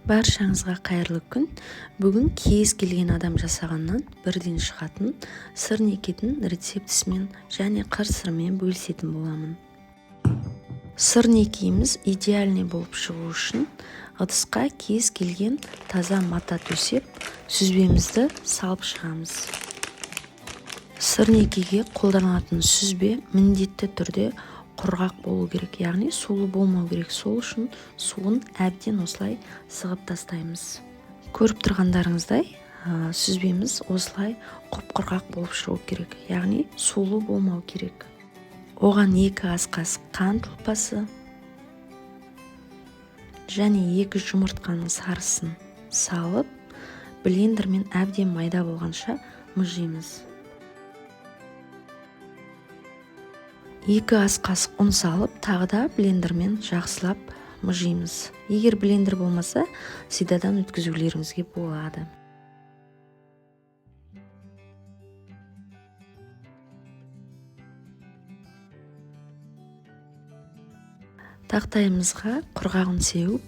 Баршаңызға қайырлы күн. Бүгін кез келген адам жасағаннан бірден шығатын сырнекетін рецептісімен және қыр-сырымен бөлісетін боламын. Сырнекеміз идеальный болып шығу үшін ыдысқа кез келген таза мата төсеп, сүзбемізді салып шығамыз. Сырнекеге қолданылатын сүзбе міндетті түрде құрғақ болу керек, яғни сулы болмау керек. Сол үшін суын әбден осылай сығып тастаймыз. Көріп тұрғандарыңыздай, сүзбеміз осылай құп-құрғақ болып шығу керек, яғни сулы болмау керек. Оған 2 ас қасық қант ұлпасы және 2 жұмыртқаның сарысын салып, блендермен әбден майда болғанша мыжимыз. 2 ас қасық ұн салып, тағы да блендермен жақсылап мыжимыз. Егер блендер болмаса, сидадан өткізулеріңізге болады. Тақтайымызға құрғағын сеуіп,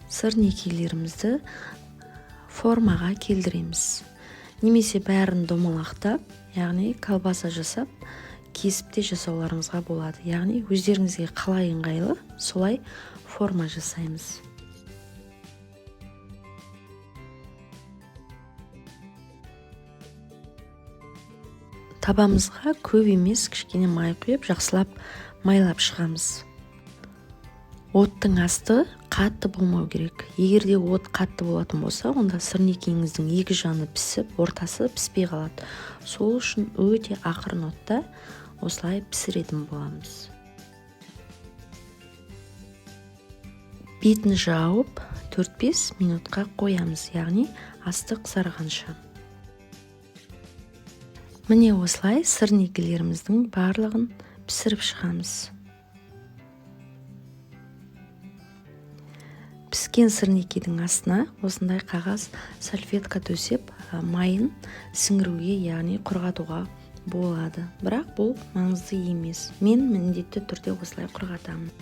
сырнекелерімізді формаға келдіреміз. Немесе бәрін домалақтап, яғни колбаса жасап, кесіп те жасауларыңызға болады. Яғни өздеріңізге қалай ыңғайлы, солай форма жасаймыз. Табамызға көп емес, кішкене май құйып, жақсылап майлап шығамыз. Оттың асты қатты болмау керек. Егер де от қатты болатын болса, онда сырнекеңіздің 2 жағы пісіп, ортасы піспей қалады. Сол үшін өте ақырын отта осылай пісіретін боламыз. Бетін жауып 4-5 минутқа қоямыз, яғни асты қызарғанша. Міне осылай сырнекелеріміздің барлығын пісіріп шығамыз. Піскен сырнекенің астына осындай қағаз сальфетка төсеп, майын сіңіруге, яғни құрғатуға болады. Бірақ бұл маңызды емес. Мен міндетті түрде осылай құрғатамын.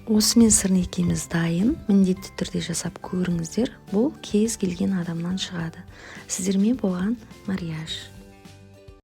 Осымен сырнекеміз дайын, міндетті түрде жасап көріңіздер. Бұл кез келген адамнан шығады. Сіздермен болған Марияш.